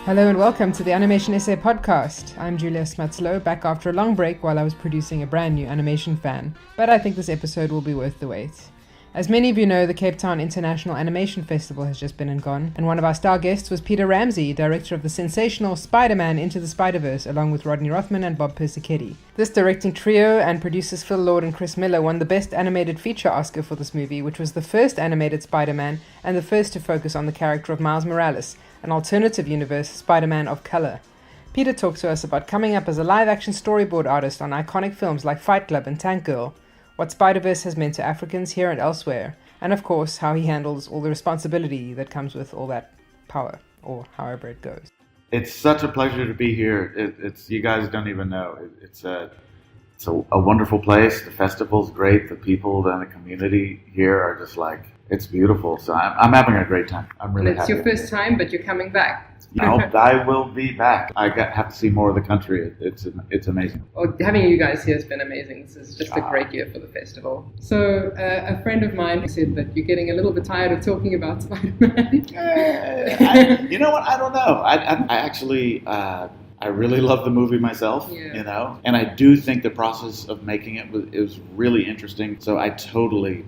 Hello and welcome to the Animation Essay Podcast. I'm Julia Smuts Louw, back after a long break while I was producing a brand new animation fan, but I think this episode will be worth the wait. As many of you know, the Cape Town International Animation Festival has just been and gone, and one of our star guests was Peter Ramsey, director of the sensational Spider-Man Into the Spider-Verse, along with Rodney Rothman and Bob Persichetti. This directing trio and producers Phil Lord and Chris Miller won the Best Animated Feature Oscar for this movie, which was the first animated Spider-Man and the first to focus on the character of Miles Morales, an alternative universe Spider-Man of color. Peter talked to us about coming up as a live-action storyboard artist on iconic films like Fight Club and Tank Girl, what Spider-Verse has meant to Africans here and elsewhere, and of course how he handles all the responsibility that comes with all that power, or however it goes. It's such a pleasure to be here. It's you guys don't even know. It's a wonderful place. The festival's great. The people and the community here are just like, it's beautiful. So I'm having a great time. I'm really happy. It's your first time, but you're coming back. No, I will be back. Have to see more of the country. It's amazing. Well, having you guys here has been amazing. This is just a great year for the festival. So a friend of mine said that you're getting a little bit tired of talking about Spider-Man. You know what? I don't know. I actually... I really love the movie myself, you know, and I do think the process of making it was really interesting. So I totally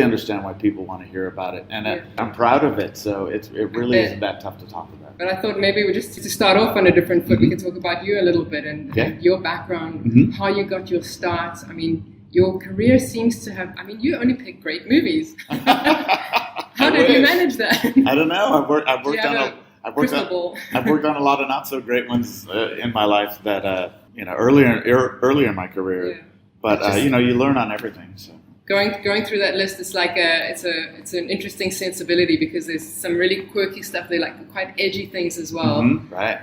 understand why people want to hear about it, and I'm proud of it. So it really isn't that tough to talk about. But I thought maybe we just to start off on a different foot, we could talk about you a little bit and your background, how you got your start. I mean, your career seems to have. I mean, you only pick great movies. How did you manage that? I don't know. I've worked on a lot of not so great ones in my life that earlier in my career. Yeah. But you learn on everything. So going through that list, it's like it's an interesting sensibility because there's some really quirky stuff. They're like quite edgy things as well. Mm-hmm. Right.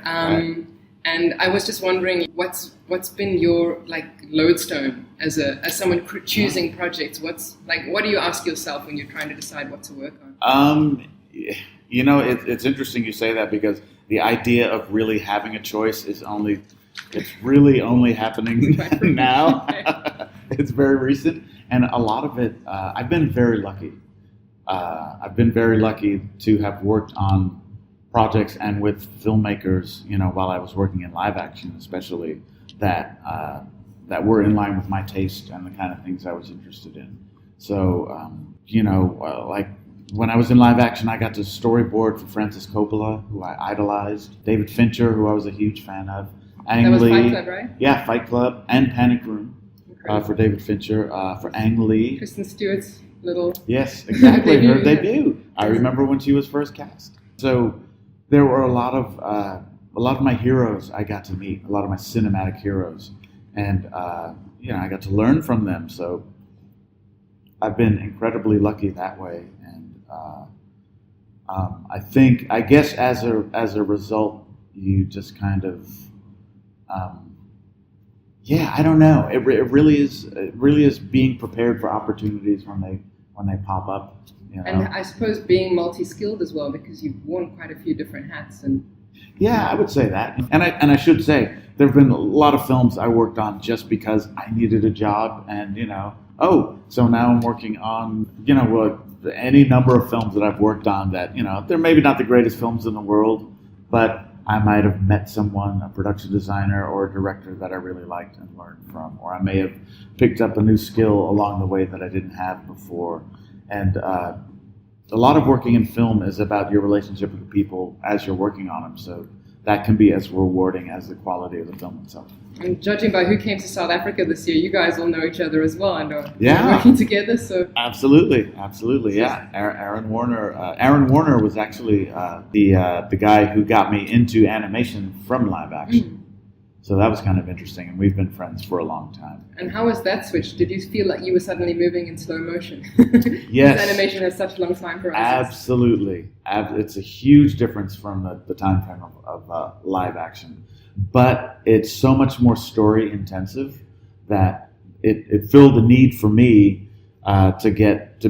And I was just wondering what's been your like lodestone as someone choosing projects. What do you ask yourself when you're trying to decide what to work on? It's interesting you say that because the idea of really having a choice it's really only happening now. It's very recent, and a lot of it, I've been very lucky. I've been very lucky to have worked on projects and with filmmakers, while I was working in live action, especially that were in line with my taste and the kind of things I was interested in. So, like. When I was in live action, I got to storyboard for Francis Coppola, who I idolized, David Fincher, who I was a huge fan of. Ang Lee. Fight Club, right? Yeah, Fight Club and Panic Room for David Fincher, for Ang Lee. Kristen Stewart's little... Yes, exactly, her debut. I remember when she was first cast. So there were a lot of my heroes I got to meet, a lot of my cinematic heroes. And, I got to learn from them. So I've been incredibly lucky that way. I guess as a result, you just kind of, I don't know. It really is being prepared for opportunities when they pop up. And I suppose being multi-skilled as well, because you've worn quite a few different hats. And yeah, I would say that. And I should say there have been a lot of films I worked on just because I needed a job, and so now I'm working on any number of films that I've worked on that, they're maybe not the greatest films in the world, but I might have met someone, a production designer or a director that I really liked and learned from, or I may have picked up a new skill along the way that I didn't have before. And a lot of working in film is about your relationship with the people as you're working on them, so that can be as rewarding as the quality of the film itself. And judging by who came to South Africa this year, you guys all know each other as well and are working together. So absolutely, yeah. Aaron Warner was actually the guy who got me into animation from live action. So that was kind of interesting, and we've been friends for a long time. And how was that switch? Did you feel like you were suddenly moving in slow motion? Yes. Because animation has such long time horizons. Absolutely. It's a huge difference from the time frame of live action. But it's so much more story intensive that it filled the need for me to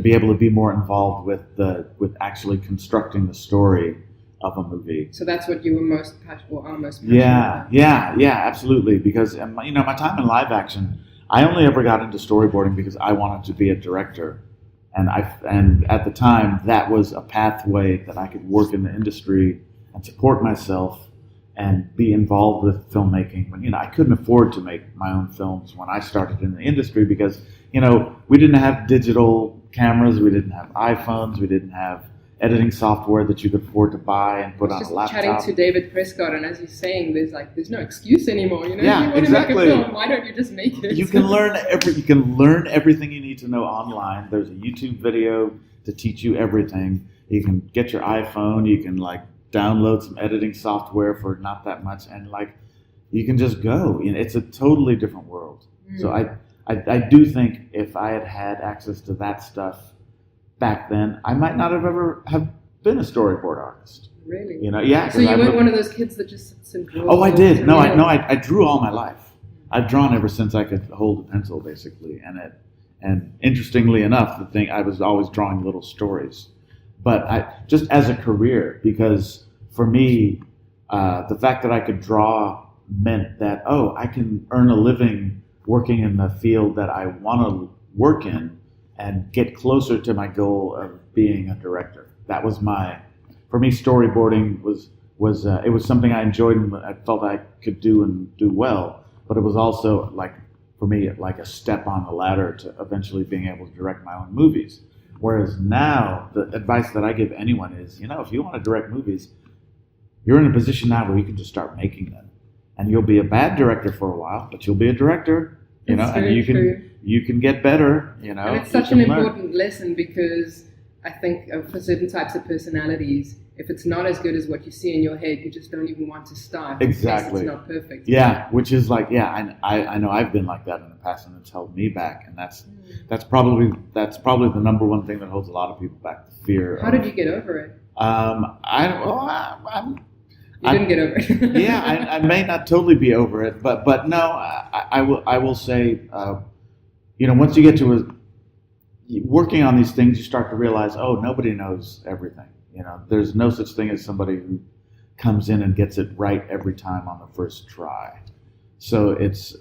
be able to be more involved with actually constructing the story of a movie. So that's what you were most passionate about? Yeah, absolutely. Because my time in live action, I only ever got into storyboarding because I wanted to be a director, and at the time that was a pathway that I could work in the industry and support myself and be involved with filmmaking. When I couldn't afford to make my own films when I started in the industry because we didn't have digital cameras, we didn't have iPhones, we didn't have editing software that you could afford to buy and put on a laptop. Just chatting to David Prescott, and as you're saying, there's no excuse anymore. Yeah, if you want exactly. to make a film, why don't you just make it? You can learn everything you need to know online. There's a YouTube video to teach you everything. You can get your iPhone, you can download some editing software for not that much, and you can just go. It's a totally different world. So I do think if I had had access to that stuff back then, I might not have ever have been a storyboard artist. Really? Yeah. So you weren't one of those kids that just sits and draws? Oh, I did. No, I drew all my life. I've drawn ever since I could hold a pencil, basically. And interestingly enough, I was always drawing little stories. But just as a career, because for me, the fact that I could draw meant that, I can earn a living working in the field that I want to work in and get closer to my goal of being a director. That was for me, storyboarding was it was something I enjoyed and I felt I could do and do well, but it was also for me, a step on the ladder to eventually being able to direct my own movies. Whereas now, the advice that I give anyone is, if you want to direct movies, you're in a position now where you can just start making them. And you'll be a bad director for a while, but you'll be a director, and you can get better, And it's such an important lesson because I think for certain types of personalities, if it's not as good as what you see in your head, you just don't even want to start. Exactly. It's not perfect. Yeah, which is I know I've been like that in the past, and it's held me back, and that's probably the number one thing that holds a lot of people back: the fear. How did you get over it? You didn't get over it. Yeah, I may not totally be over it, but no, I will say, once you get to working on these things, you start to realize, nobody knows everything. There's no such thing as somebody who comes in and gets it right every time on the first try. So it's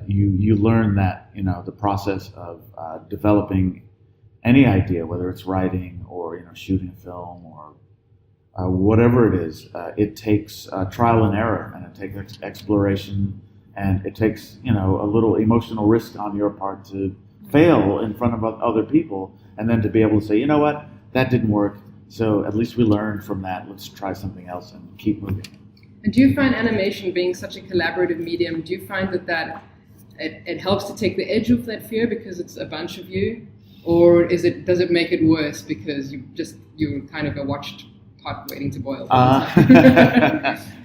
you learn that the process of developing any idea, whether it's writing or shooting a film or whatever it is, it takes trial and error, and it takes exploration, and it takes a little emotional risk on your part to fail in front of other people, and then to be able to say, what, that didn't work. So at least we learned from that. Let's try something else and keep moving. And do you find animation being such a collaborative medium, do you find that it helps to take the edge off that fear because it's a bunch of you? Or does it make it worse because you're kind of a watched pot waiting to boil?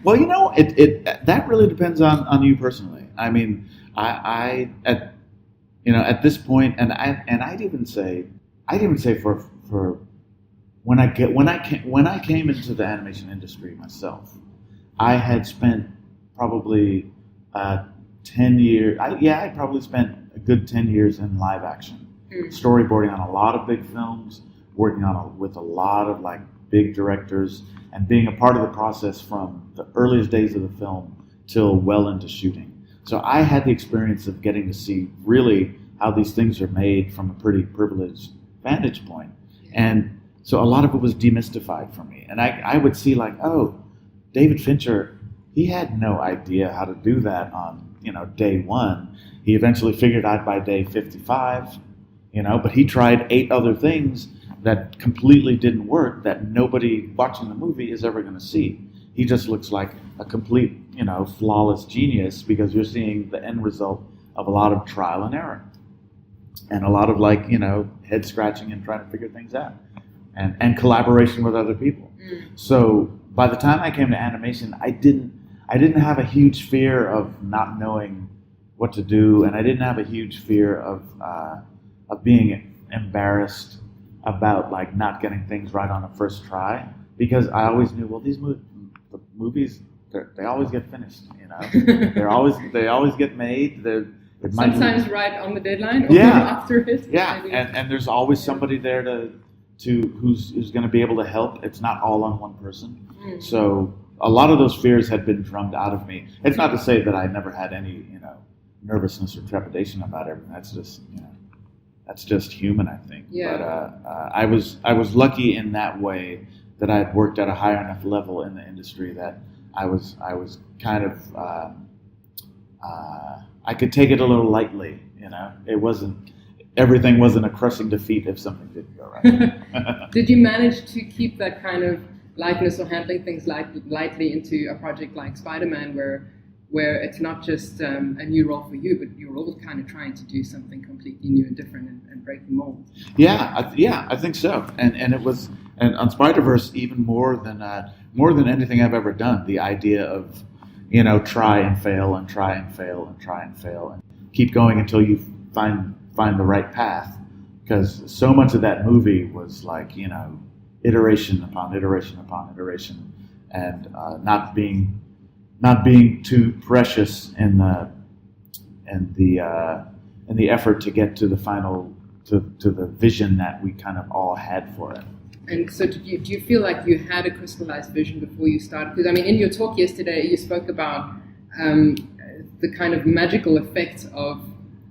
Well, that really depends on you personally. I mean, I at this point, and I'd even say for when I came into the animation industry myself, I had spent probably 10 years. I probably spent a good 10 years in live action, storyboarding on a lot of big films, working with a lot of big directors, and being a part of the process from the earliest days of the film till well into shooting. So I had the experience of getting to see really how these things are made from a pretty privileged vantage point. And so a lot of it was demystified for me. And I would see David Fincher, he had no idea how to do that on, day one. He eventually figured out by day 55, but he tried 8 other things that completely didn't work, that nobody watching the movie is ever going to see. He just looks like a complete, flawless genius because you're seeing the end result of a lot of trial and error and a lot of head scratching and trying to figure things out and collaboration with other people. So by the time I came to animation, I didn't have a huge fear of not knowing what to do, and I didn't have a huge fear of being embarrassed about not getting things right on the first try, because I always knew, well, the movies, they always get finished, they always get made. Sometimes right on the deadline or after it. Yeah, and there's always somebody there who's going to be able to help. It's not all on one person. So a lot of those fears had been drummed out of me. It's not to say that I never had any nervousness or trepidation about everything. That's just human, I think. Yeah. But I was lucky in that way that I had worked at a high enough level in the industry that I was kind of I could take it a little lightly. Everything wasn't a crushing defeat if something didn't go right. Did you manage to keep that kind of lightness or handling things lightly into a project like Spider-Man, where it's not just a new role for you, but you're all kind of trying to do something completely new and different and break the mold? Yeah, I think so. And it was, and on Spider-Verse even more than anything I've ever done. The idea of try and fail and try and fail and try and fail and keep going until you find the right path, because so much of that movie was like iteration upon iteration upon iteration, and not being too precious in the effort to get to the final to the vision that we kind of all had for it. And so do you feel like you had a crystallized vision before you started? Because I mean, in your talk yesterday, you spoke about the kind of magical effect of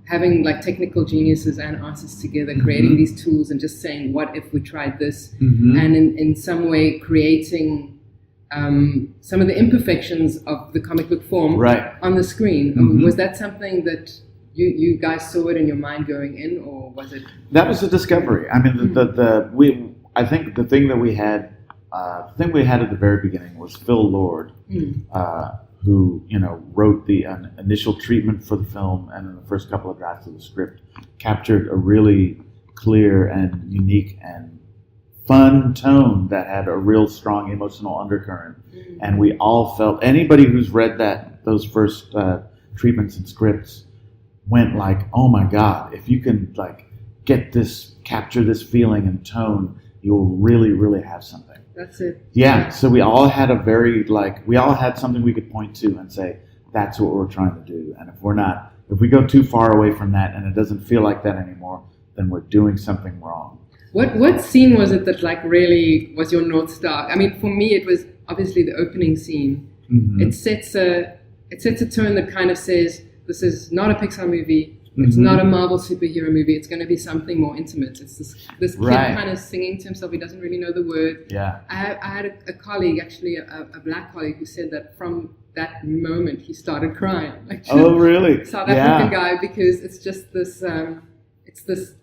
having like technical geniuses and artists together, creating these tools and just saying, what if we tried this? And in some way creating some of the imperfections of the comic book form on the screen. Was that something that you guys saw it in your mind going in, or was it? That was a discovery. I mean, I think the thing that we had, at the very beginning was Phil Lord, who wrote the initial treatment for the film, and in the first couple of drafts of the script captured a really clear and unique and fun tone that had a real strong emotional undercurrent. And we all felt, anybody who's read those first treatments and scripts went like, oh my God, if you can like capture this feeling and tone, you'll really, really have something. That's it. Yeah. So we all had something we could point to and say, that's what we're trying to do. And if we go too far away from that and it doesn't feel like that anymore, then we're doing something wrong. What scene was it that like really was your North Star? I mean, for me, it was obviously the opening scene. It sets a tone that kind of says, this is not a Pixar movie. It's not a Marvel superhero movie. It's going to be something more intimate. It's this kid kind of singing to himself. He doesn't really know the word. Yeah. I had a colleague, actually, a black colleague, who said that from that moment he started crying. Like, oh, really? South African guy, because it's just this. It's this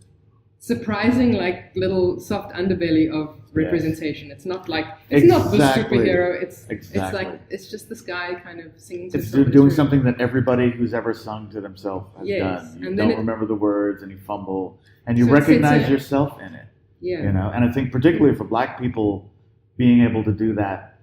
surprising, like, little soft underbelly of representation. It's not like not the superhero. It's like it's just this guy kind of singing to himself. It's doing something that everybody who's ever sung to themselves has done. You don't remember the words, and you fumble, and you recognize yourself in it. Yeah. And I think particularly for Black people, being able to do that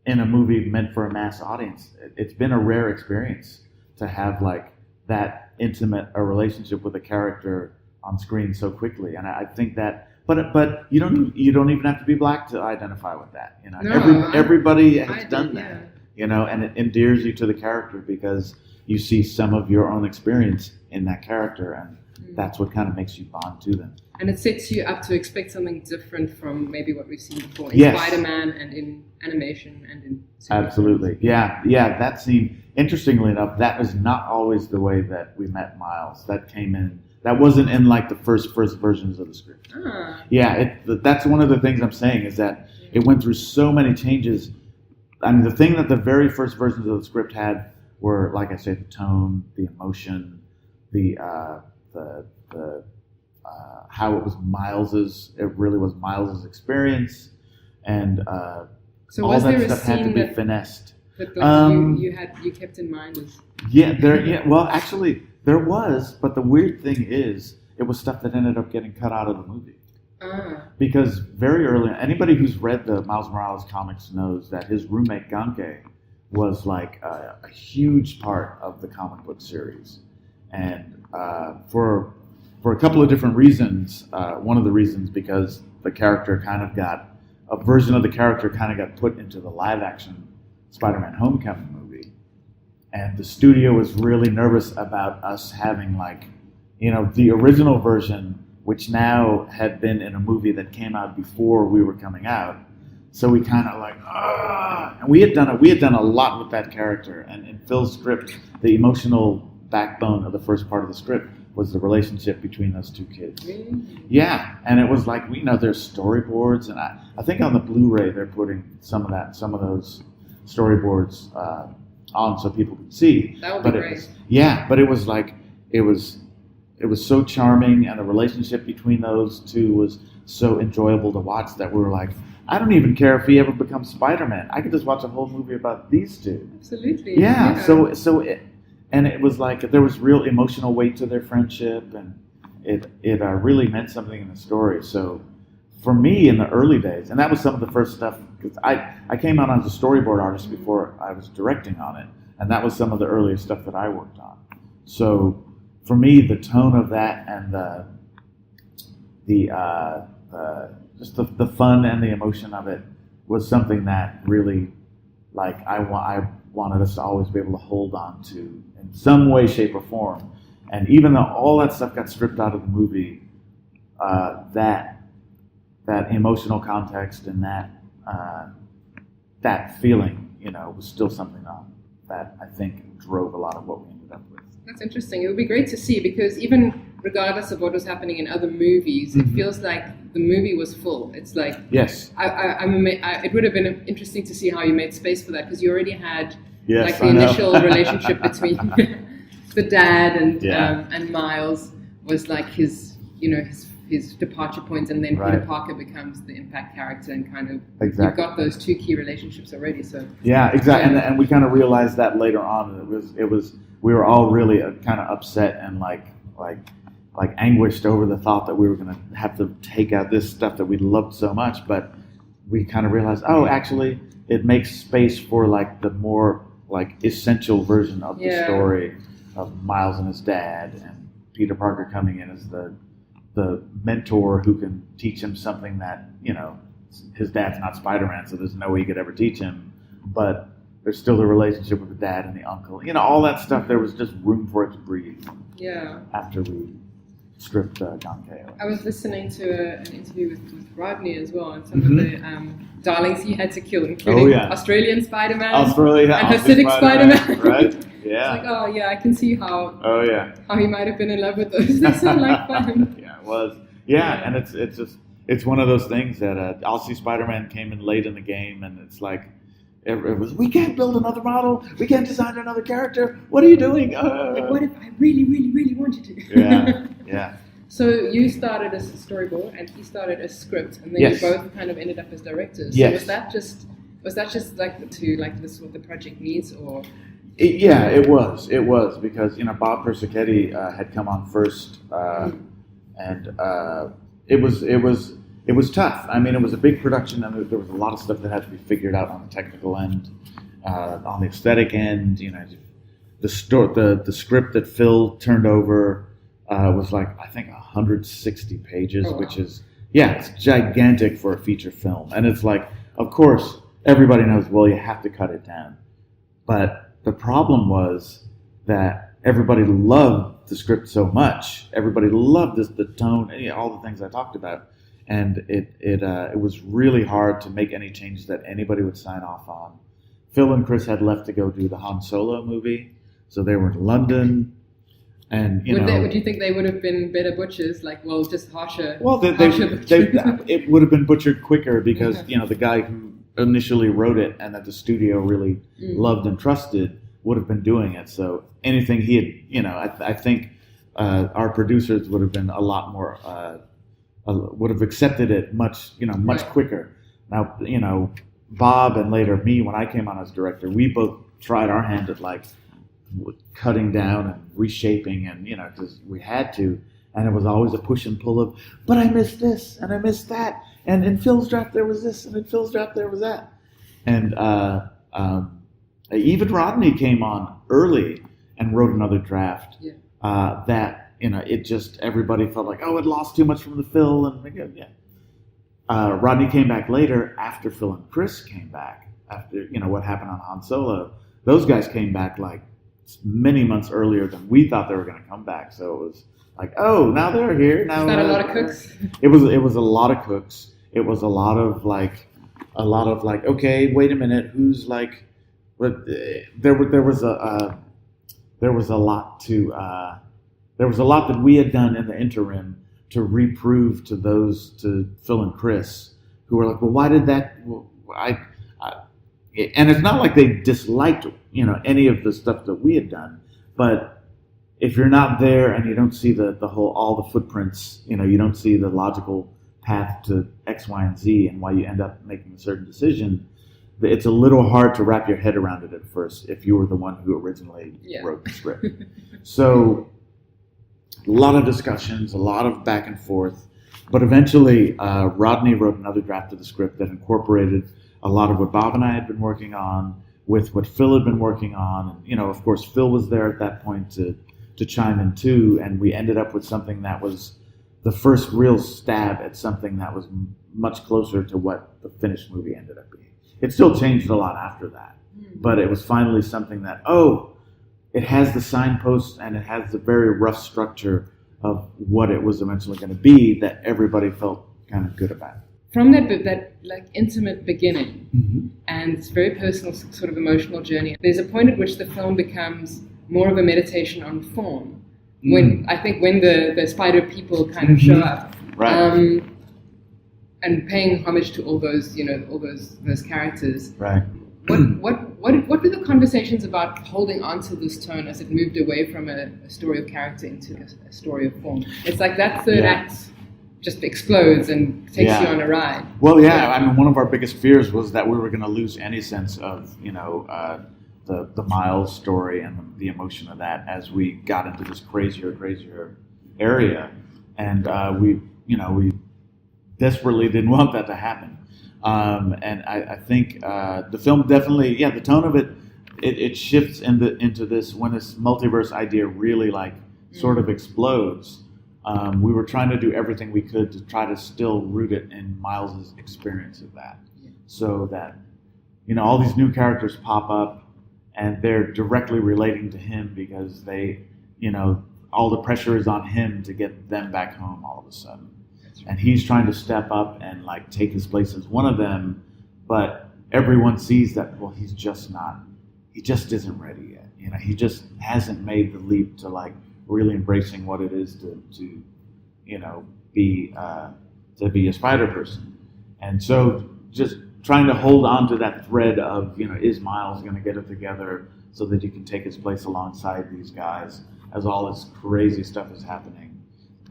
in a movie meant for a mass audience, it's been a rare experience to have like that intimate a relationship with a character on screen so quickly. And I think that, but you don't even have to be Black to identify with that. Everybody has done that. And it endears you to the character because you see some of your own experience in that character, and that's what kind of makes you bond to them. And it sets you up to expect something different from maybe what we've seen before in Spider-Man and in animation and in superheroes. Absolutely. Yeah. That scene, interestingly enough, that was not always the way that we met Miles. That came in. That wasn't in like the first versions of the script. Yeah, that's one of the things I'm saying is that it went through so many changes. I mean, the thing that the very first versions of the script had were, like I said, the tone, the emotion, the how it was Miles's. It really was Miles's experience, and so all that stuff had to be finessed. That like, you kept in mind as well, actually. There was, but the weird thing is, it was stuff that ended up getting cut out of the movie. Because very early, anybody who's read the Miles Morales comics knows that his roommate Ganke was like a huge part of the comic book series. And for a couple of different reasons, one of the reasons because the character a version of the character kind of got put into the live action Spider-Man Homecoming movie. And the studio was really nervous about us having the original version, which now had been in a movie that came out before we were coming out. So we kind of and we had done a lot with that character. And in Phil's script, the emotional backbone of the first part of the script was the relationship between those two kids. Really? Yeah, and it was like, there's storyboards, and I think on the Blu-ray they're putting some of those storyboards on so people can see. That would be great. But it was like it was so charming, and the relationship between those two was so enjoyable to watch that we were like, I don't even care if he ever becomes Spider-Man. I could just watch a whole movie about these two. Absolutely. Yeah. It was like there was real emotional weight to their friendship, and it really meant something in the story. So for me in the early days, and that was some of the first stuff, because I came out as a storyboard artist before I was directing on it, and that was some of the earliest stuff that I worked on. So for me, the tone of that and the fun and the emotion of it was something that really, like, I wanted us to always be able to hold on to in some way, shape, or form. And even though all that stuff got stripped out of the movie, that emotional context and that feeling, was still something that I think drove a lot of what we ended up with. That's interesting. It would be great to see, because even regardless of what was happening in other movies, it feels like the movie was full. It's like, yes, it would have been interesting to see how you made space for that, because you already had yes, the initial relationship between the dad and Miles was like his departure point, and then Peter Parker becomes the impact character, and kind of you've got those two key relationships already. So yeah, exactly, and we kind of realized that later on. It was we were all really kind of upset and like anguished over the thought that we were going to have to take out this stuff that we loved so much, but we kind of realized, actually, it makes space for like the more like essential version of the story of Miles and his dad, and Peter Parker coming in as the mentor who can teach him something that, his dad's not Spider-Man, so there's no way he could ever teach him, but there's still the relationship with the dad and the uncle. All that stuff, there was just room for it to breathe. Yeah. After we stripped John K. I was listening to an interview with Rodney as well, and some of the darlings he had to kill, including Australian Spider-Man and Hasidic Spider-Man. Right? Yeah. It's like, I can see how he might have been in love with those. They sound like fun. Yeah, it was. Yeah, and it's one of those things that I'll see Spider-Man came in late in the game, and it's like, it was, we can't build another model, we can't design another character, what are you doing? Like, what if I really, really, really wanted to? Yeah. So you started as a storyboard, and he started as script, and then you both kind of ended up as directors. Yes. So was that just like this is what the project needs, or? It was because Bob Persichetti had come on first, and it was tough. I mean, it was a big production, and there was a lot of stuff that had to be figured out on the technical end, on the aesthetic end. The script that Phil turned over was like, I think 160 pages, which is it's gigantic for a feature film. And it's like, of course, everybody knows, well, you have to cut it down. But the problem was that everybody loved the script so much. Everybody loved the tone, all the things I talked about. And it was really hard to make any changes that anybody would sign off on. Phil and Chris had left to go do the Han Solo movie, so they were in London. And would you think they would have been better butchers? Like, well, just harsher. Well, it would have been butchered quicker because the guy who initially wrote it and that the studio really loved and trusted would have been doing it. So anything he had, I think our producers would have been a lot more. Would have accepted it much quicker. Now, Bob and later me, when I came on as director, we both tried our hand at like cutting down and reshaping, and because we had to, and it was always a push and pull of, but I missed this and I missed that, and in Phil's draft there was this, and in Phil's draft there was that, and even Rodney came on early and wrote another draft that. It just, everybody felt like, it lost too much from the Phil, and Rodney came back later after Phil and Chris came back, after, what happened on Han Solo. Those guys came back like many months earlier than we thought they were going to come back, so it was like, now they're here. Now, is that a lot of cooks? It was a lot of cooks. It was a lot of like, okay, wait a minute, who's like, but there was a lot to, there was a lot that we had done in the interim to reprove to Phil and Chris, who were like, well, why did that? Well, and it's not like they disliked, any of the stuff that we had done, but if you're not there and you don't see all the footprints, you don't see the logical path to X, Y, and Z and why you end up making a certain decision, it's a little hard to wrap your head around it at first if you were the one who originally wrote the script. So a lot of discussions, a lot of back and forth, but eventually Rodney wrote another draft of the script that incorporated a lot of what Bob and I had been working on with what Phil had been working on. And, of course, Phil was there at that point to chime in too, and we ended up with something that was the first real stab at something that was much closer to what the finished movie ended up being. It still changed a lot after that, but it was finally something that, it has the signposts and it has the very rough structure of what it was eventually going to be that everybody felt kind of good about. From that like intimate beginning and it's very personal sort of emotional journey, there's a point at which the film becomes more of a meditation on form. When the spider people kind of show up, right, and paying homage to all those those characters, right. What were the conversations about holding on to this tone as it moved away from a story of character into a story of form? It's like that third act just explodes and takes you on a ride. Well, I mean, one of our biggest fears was that we were going to lose any sense of the Miles story and the emotion of that as we got into this crazier area, and we desperately didn't want that to happen. And I think the film definitely, the tone of it shifts into this when this multiverse idea really sort of explodes. We were trying to do everything we could to try to still root it in Miles's experience of that, so that all these new characters pop up and they're directly relating to him because they, all the pressure is on him to get them back home all of a sudden. And he's trying to step up and take his place as one of them, but everyone sees that, well, he just isn't ready yet. He just hasn't made the leap to really embracing what it is to be a spider person. And so just trying to hold on to that thread of, is Miles going to get it together so that he can take his place alongside these guys as all this crazy stuff is happening,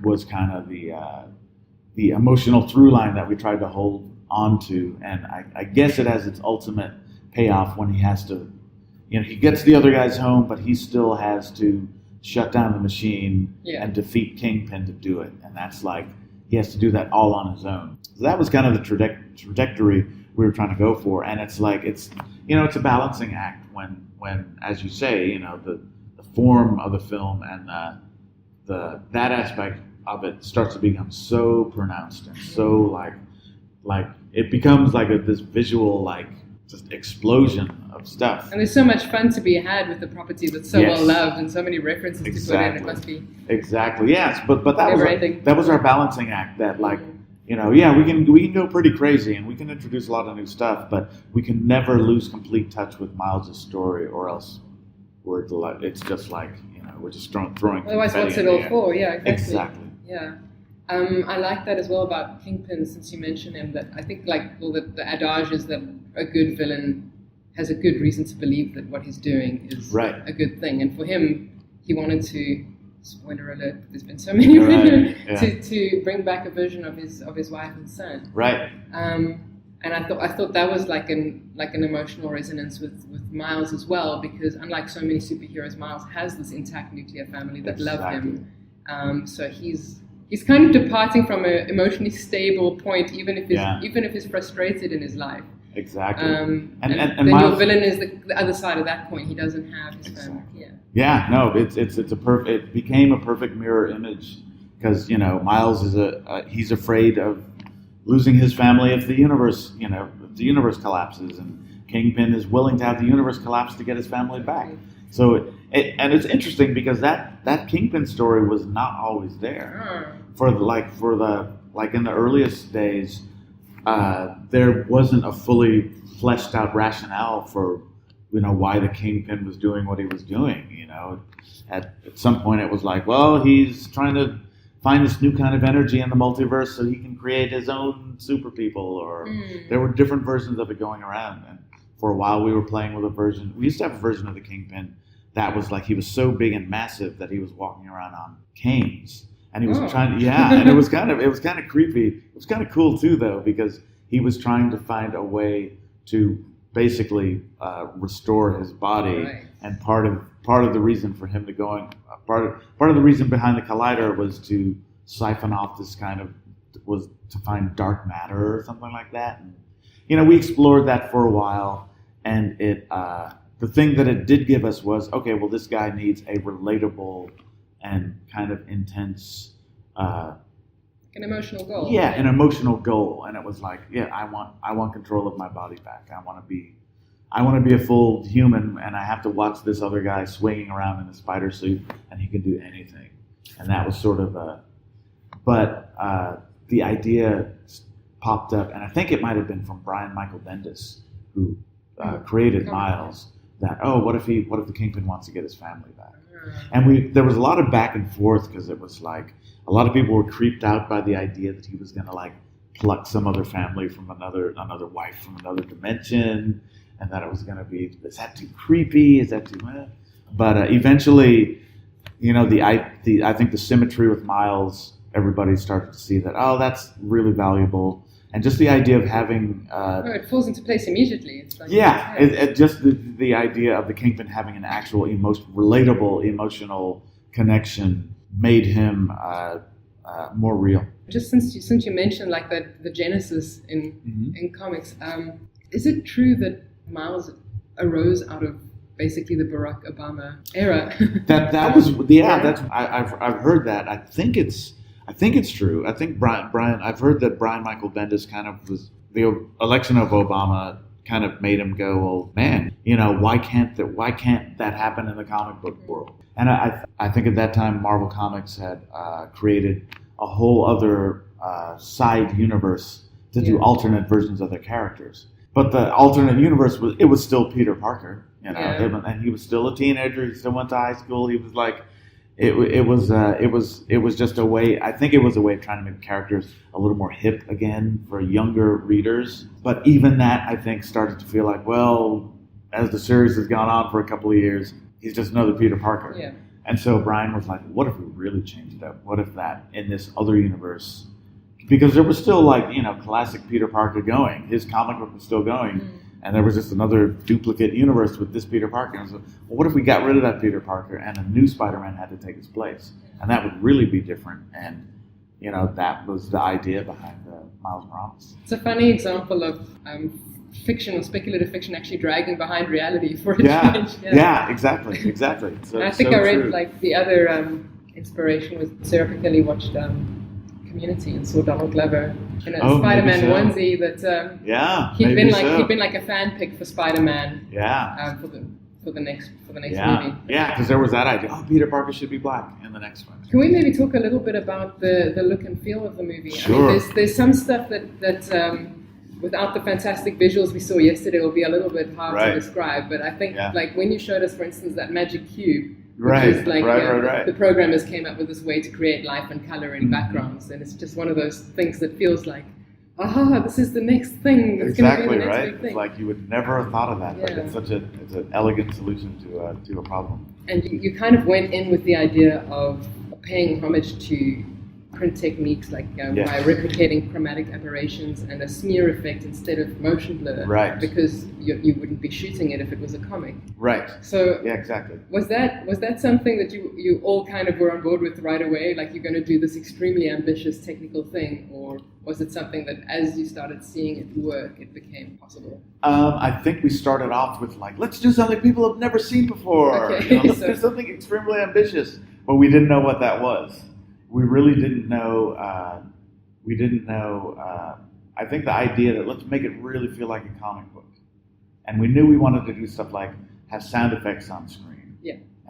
was kind of the emotional through line that we tried to hold on to. And I guess it has its ultimate payoff when he has to, he gets the other guys home, but he still has to shut down the machine and defeat Kingpin to do it. And that's he has to do that all on his own. So that was kind of the trajectory we were trying to go for. And it's it's a balancing act when as you say, the form of the film and that aspect of it starts to become so pronounced and so it becomes this visual just explosion of stuff. And there's so much fun to be had with the property that's so well loved and so many references to put in. It must be yes, but that was our balancing act. That we can go pretty crazy and we can introduce a lot of new stuff, but we can never lose complete touch with Miles' story, or else it's just we're just throwing. Otherwise, what's it all for? Yeah, exactly. Yeah. I like that as well about Kingpin, since you mentioned him, that I think the adage is that a good villain has a good reason to believe that what he's doing is a good thing. And for him, he wanted to, spoiler alert, there's been so many, to bring back a version of his wife and son. Right. And I thought that was like an emotional resonance with Miles as well, because unlike so many superheroes, Miles has this intact nuclear family that love him. So he's kind of departing from an emotionally stable point, even if he's frustrated in his life. Exactly. And then Miles, your villain is the other side of that coin. He doesn't have his family. Yeah. No, it became a perfect mirror image, because Miles is he's afraid of losing his family if the universe collapses, and Kingpin is willing to have the universe collapse to get his family back. So it's interesting because that Kingpin story was not always there. For in the earliest days, there wasn't a fully fleshed out rationale for why the Kingpin was doing what he was doing. At some point it was like, well, he's trying to find this new kind of energy in the multiverse so he can create his own super people, or there were different versions of it going around. And for a while we were playing with we used to have a version of the Kingpin that was like, he was so big and massive that he was walking around on canes. And he was trying to, and it was kind of creepy. It was kind of cool too, though, because he was trying to find a way to basically restore his body. Right. And part of the reason for him to part of the reason behind the Collider was to siphon off was to find dark matter or something like that. And, we explored that for a while, and the thing that it did give us was, okay, well, this guy needs a relatable and kind of intense, an emotional goal. Yeah, an emotional goal. And it was like, I want control of my body back. I want to be a full human, and I have to watch this other guy swinging around in a spider suit, and he can do anything. And that was sort of but the idea popped up, and I think it might have been from Brian Michael Bendis, who created Miles. That what if the Kingpin wants to get his family back? And there was a lot of back and forth, because it was like a lot of people were creeped out by the idea that he was going to like pluck some other family from another wife from another dimension, and that it was going to be, is that too creepy? Is that too much? But eventually, I think the symmetry with Miles, everybody started to see that, that's really valuable. And just the idea of having... it falls into place immediately. It's like, just the idea of the Kingpin having an actual relatable emotional connection made him more real. Just since you mentioned like the genesis in comics, is it true that Miles arose out of basically the Barack Obama era? that was that's I've heard that. I think it's true. I think Brian. I've heard that Brian Michael Bendis kind of was, the election of Obama kind of made him go, well, man, why can't that happen in the comic book world? And I think at that time Marvel Comics had created a whole other side universe to do alternate versions of their characters. But the alternate universe was still Peter Parker, and he was still a teenager. He still went to high school. He was like. It was just a way. I think it was a way of trying to make characters a little more hip again for younger readers. But even that, I think, started to feel like, well, as the series has gone on for a couple of years, he's just another Peter Parker. Yeah. And so Brian was like, what if we really changed it up? What if that in this other universe? Because there was still classic Peter Parker going. His comic book was still going. And there was just another duplicate universe with this Peter Parker. And so, well, what if we got rid of that Peter Parker and a new Spider-Man had to take his place? And that would really be different. And, that was the idea behind Miles Morales. It's a funny example of fiction or speculative fiction actually dragging behind reality for a change. Yeah, exactly. So, I think I read the other inspiration was Sarah Piccoli watched Community and saw Donald Glover in a Spider-Man onesie that he'd been like a fan pick for Spider-Man for the next movie. Yeah, because there was that idea. Peter Parker should be black in the next one. Can we maybe talk a little bit about the look and feel of the movie? Sure. I mean, there's some stuff that without the fantastic visuals we saw yesterday will be a little bit hard to describe. But I think like when you showed us, for instance, that magic cube. Which is like the programmers came up with this way to create life and color in backgrounds, and it's just one of those things that feels like, this is the next thing. It's going to be the next big thing. It's like you would never have thought of that. Like it's an elegant solution to a problem. And you kind of went in with the idea of paying homage to print techniques like by replicating chromatic aberrations and a smear effect instead of motion blur, because you wouldn't be shooting it if it was a comic. Right. So exactly. Was that something that you all kind of were on board with right away? Like you're going to do this extremely ambitious technical thing, or was it something that as you started seeing it work, it became possible? I think we started off with let's do something people have never seen before. Okay. Let's do something extremely ambitious, but we didn't know what that was. We really didn't know. I think the idea that let's make it really feel like a comic book, and we knew we wanted to do stuff like have sound effects on screen,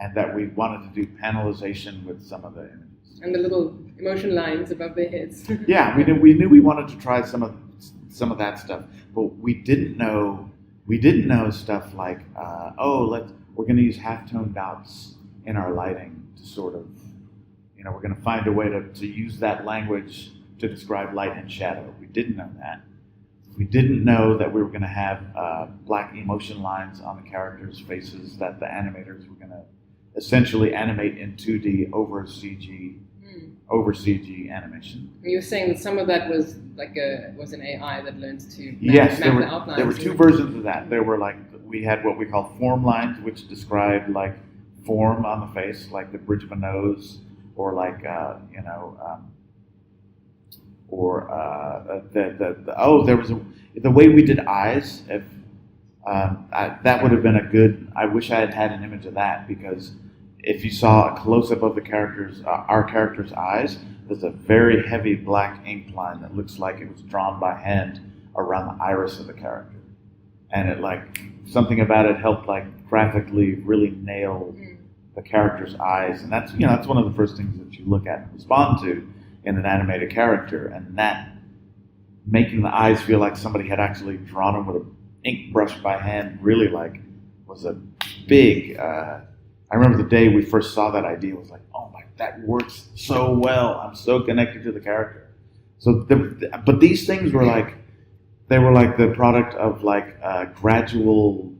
and that we wanted to do panelization with some of the images and the little emotion lines above their heads. We knew we wanted to try some of that stuff, but we didn't know we didn't know stuff like, we're going to use halftone dots in our lighting to sort of, we're going to find a way to use that language to describe light and shadow. We didn't know that. We didn't know that we were going to have black emotion lines on the characters' faces that the animators were going to essentially animate in 2D over CG animation. You were saying that some of that was was an AI that learned to map the outlines. There were two versions of that. There were we had what we call form lines, which described form on the face, like the bridge of a nose, or there was the way we did eyes. If that would have been a good. I wish I had had an image of that, because if you saw a close up of the characters, our characters' eyes, there's a very heavy black ink line that looks like it was drawn by hand around the iris of the character, and it something about it helped graphically really nail the character's eyes, and that's one of the first things that you look at and respond to in an animated character, and that making the eyes feel like somebody had actually drawn them with an ink brush by hand really was a big. I remember the day we first saw that idea, was like, oh my, that works so well. I'm so connected to the character. So, but these things were they were the product of gradual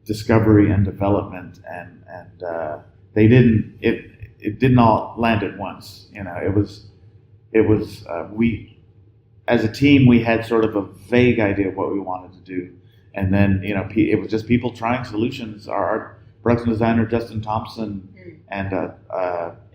discovery and development, and they didn't. It didn't all land at once. It was we, as a team, we had sort of a vague idea of what we wanted to do, and then it was just people trying solutions. Our production designer Justin Thompson, and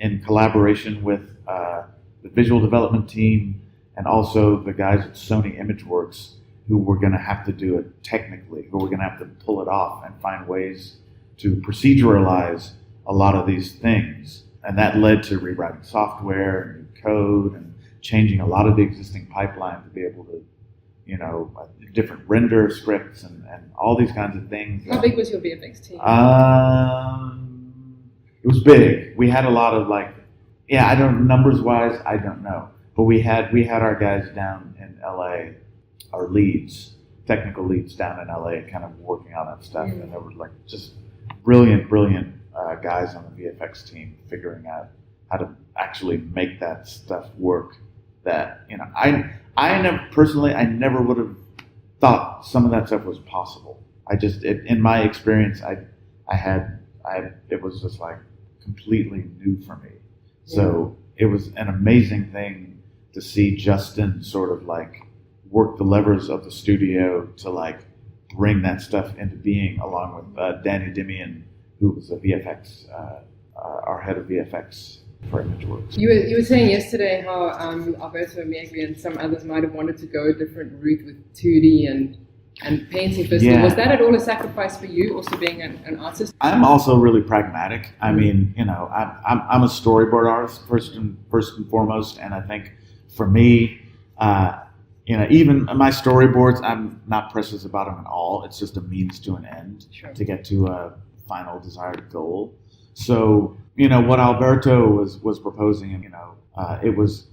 in collaboration with the visual development team, and also the guys at Sony ImageWorks, who were going to have to do it technically, who were going to have to pull it off and find ways to proceduralize a lot of these things. And that led to rewriting software, new code, and changing a lot of the existing pipeline to be able to, different render scripts and all these kinds of things. How big was your VFX team? It was big. We had a lot of numbers wise, I don't know. But we had our guys down in LA, our leads, technical leads down in LA, kind of working on that stuff. And there were just brilliant guys on the VFX team figuring out how to actually make that stuff work. That I never would have thought some of that stuff was possible. In my experience, it was just completely new for me. So it was an amazing thing to see Justin sort of work the levers of the studio to bring that stuff into being, along with Danny Dimian, who was a VFX, our head of VFX for ImageWorks. You were saying yesterday how Alberto Miegli and some others might have wanted to go a different route with 2D and painting first. Yeah. Was that at all a sacrifice for you, also being an artist? I'm also really pragmatic. I mean, I'm a storyboard artist first and foremost, and I think for me, even my storyboards, I'm not precious about them at all. It's just a means to an end to get to a final desired goal. So, what Alberto was proposing, it was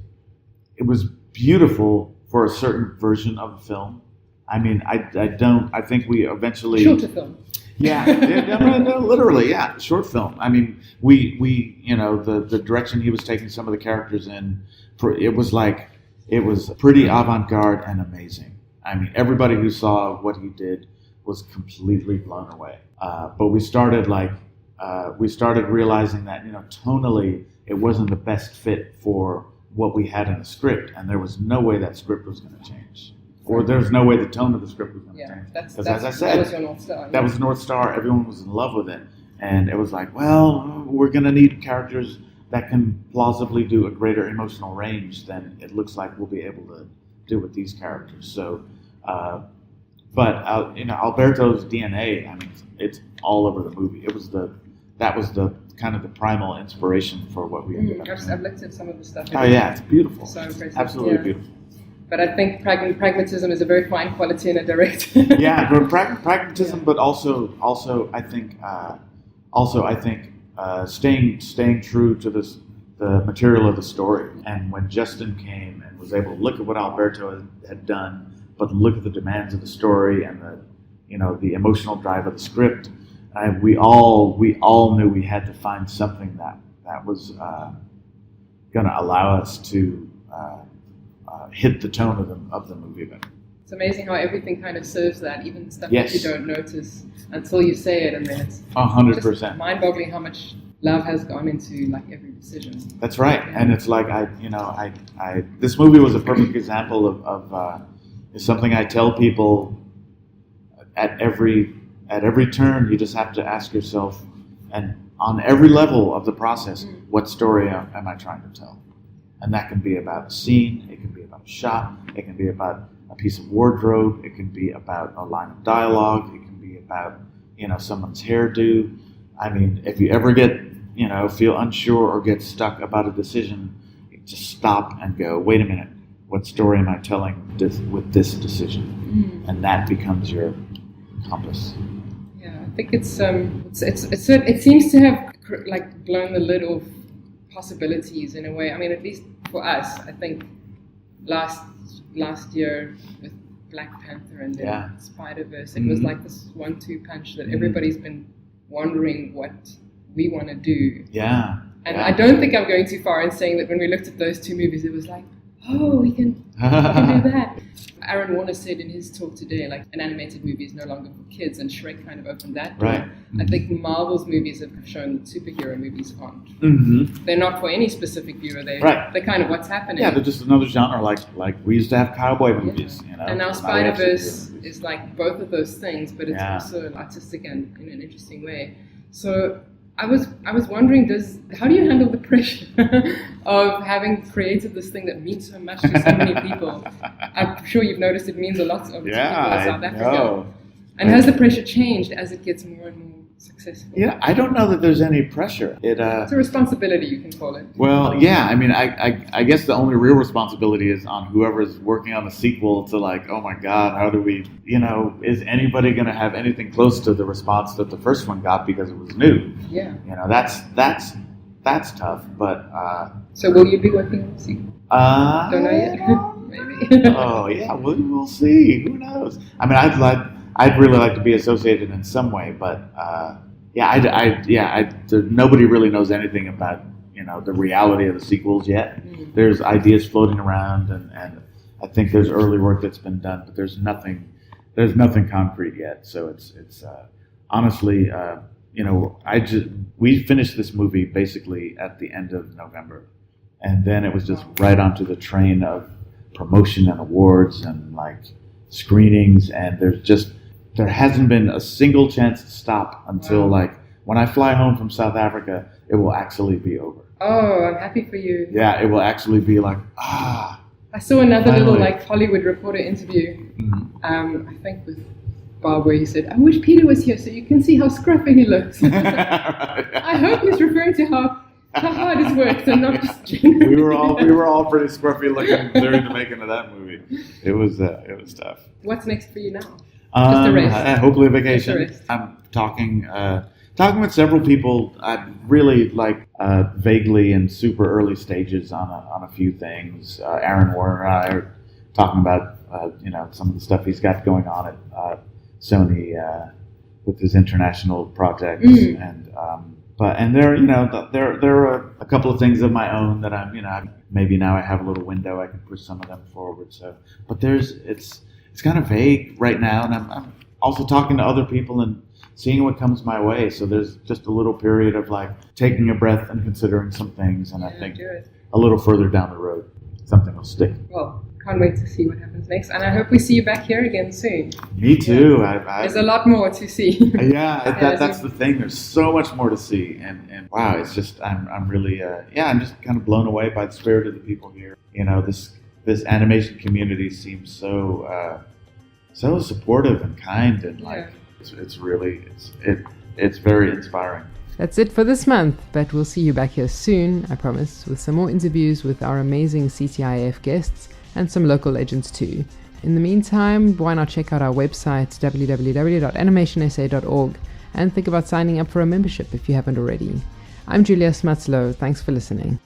beautiful for a certain version of the film. I mean, I think we eventually... Shorter film. Yeah, no, literally, yeah, short film. I mean, we the direction he was taking some of the characters in, it was pretty avant-garde and amazing. I mean, everybody who saw what he did was completely blown away. But we started realizing that, tonally, it wasn't the best fit for what we had in the script, and there was no way that script was going to change. Or there's no way the tone of the script was going to change. Because as I said, that was your North Star. That was North Star. Everyone was in love with it. And it was we're going to need characters that can plausibly do a greater emotional range than it looks like we'll be able to do with these characters. So, Alberto's DNA, I mean, it's all over the movie. That was the kind of the primal inspiration for what we ended up doing. I've looked at some of the stuff. Oh yeah, it's beautiful. So impressive. Absolutely beautiful. But I think pragmatism is a very fine quality in a director. Yeah, but pragmatism, but also I think staying true to the material of the story. And when Justin came and was able to look at what Alberto had done, but look at the demands of the story and the emotional drive of the script. We all knew we had to find something that was going to allow us to hit the tone of the movie better. It's amazing how everything kind of serves that, even stuff Yes. that you don't notice until you say it, and then it's 100%. just mind-boggling how much love has gone into like every decision. That's right, and it's like this movie was a perfect example of something I tell people at every turn. You just have to ask yourself, and on every level of the process, what story am I trying to tell? And that can be about a scene, it can be about a shot, it can be about a piece of wardrobe, it can be about a line of dialogue, it can be about someone's hairdo. I mean, if you ever get feel unsure or get stuck about a decision, just stop and go, wait a minute, what story am I telling with this decision? And that becomes your compass. Yeah, I think it seems to have like blown the lid off possibilities in a way. I mean, at least for us, I think last year with Black Panther and then Spider-Verse, it was like this 1-2 punch that everybody's been wondering what we want to do. Yeah. And I don't think I'm going too far in saying that when we looked at those two movies, it was like, oh, we can do that. Aaron Warner said in his talk today, like, an animated movie is no longer for kids, and Shrek kind of opened that door. Right. I think Marvel's movies have shown that superhero movies aren't. Mm-hmm. They're not for any specific viewer. They're kind of what's happening. Yeah, they're just another genre, like we used to have cowboy movies. And now Spider-Verse is like both of those things, but it's also artistic and in an interesting way. So I was wondering, how do you handle the pressure of having created this thing that means so much to so many people? I'm sure you've noticed it means a lot to people in South Africa. Know. And has the pressure changed as it gets more and more successful? Yeah, I don't know that there's any pressure. It's a responsibility, you can call it. Well, yeah, I mean, I guess the only real responsibility is on whoever's working on the sequel to like, oh my God, how do we, is anybody going to have anything close to the response that the first one got because it was new? Yeah. That's tough, but... So will you be working on the sequel? Don't know yet. Maybe. Oh, yeah, we'll see. Who knows? I mean, I'd really like to be associated in some way, but nobody really knows anything about the reality of the sequels yet. Mm-hmm. There's ideas floating around, and I think there's early work that's been done, but there's nothing concrete yet. So it's honestly, we finished this movie basically at the end of November, and then it was just right onto the train of promotion and awards and like screenings, and there hasn't been a single chance to stop until like when I fly home from South Africa, it will actually be over. Oh, I'm happy for you. Yeah, it will actually be like, I saw another little like Hollywood Reporter interview, I think with Bob, where he said, I wish Peter was here so you can see how scruffy he looks. I hope he's referring to how hard his work and not just generally. We were all pretty scruffy looking during the making of that movie. It was tough. What's next for you now? Just a rest. Hopefully a vacation. I'm talking with several people. I'm really like vaguely in super early stages on a few things. Aaron Warner and I are talking about some of the stuff he's got going on at Sony with his international projects, and there are a couple of things of my own that I'm maybe now I have a little window I can push some of them forward. So, but it's kind of vague right now, and I'm also talking to other people and seeing what comes my way. So there's just a little period of like taking a breath and considering some things, and I think a little further down the road, something will stick. Well, can't wait to see what happens next, and I hope we see you back here again soon. Me too. There's a lot more to see. That's the thing. There's so much more to see, and wow, it's just I'm really I'm just kind of blown away by the spirit of the people here. This animation community seems so supportive and kind, and like it's really very inspiring. That's it for this month, but we'll see you back here soon, I promise, with some more interviews with our amazing CTIAF guests and some local legends too. In the meantime, why not check out our website www.animationsa.org and think about signing up for a membership if you haven't already. I'm Julia Smuts Louw. Thanks for listening.